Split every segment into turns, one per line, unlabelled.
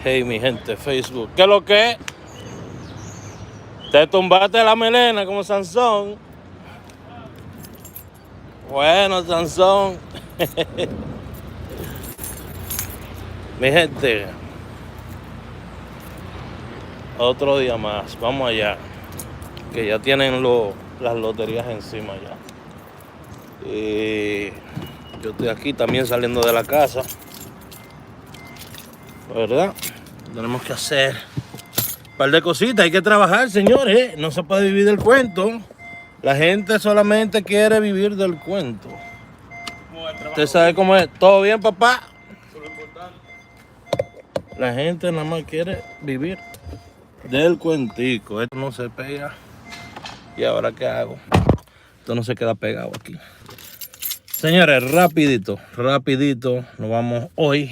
Hey, mi gente, Facebook. ¿Qué es lo que es? Te tumbaste la melena como Sansón. Bueno, Sansón. Mi gente, otro día más. Vamos allá. Que ya tienen las loterías encima ya. Y yo estoy aquí también saliendo de la casa. ¿Verdad? Tenemos que hacer un par de cositas. Hay que trabajar, señores. No se puede vivir del cuento. La gente solamente quiere vivir del cuento. Usted sabe cómo es. ¿Todo bien, papá? La gente nada más quiere vivir del cuentico. Esto no se pega. ¿Y ahora qué hago? Esto no se queda pegado aquí. Señores, rapidito. Nos vamos hoy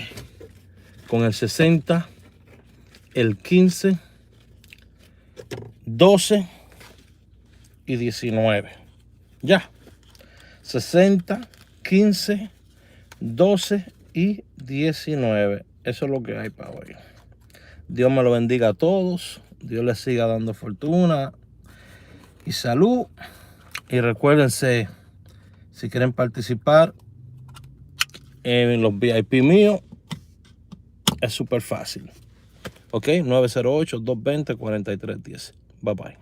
con el 60, el 15, 12 y 19. Ya. 60, 15, 12 y 19. Eso es lo que hay para hoy. Dios me lo bendiga a todos. Dios les siga dando fortuna y salud. Y recuérdense, si quieren participar en los VIP míos, es súper fácil. Ok, 908-220-4310. Bye bye.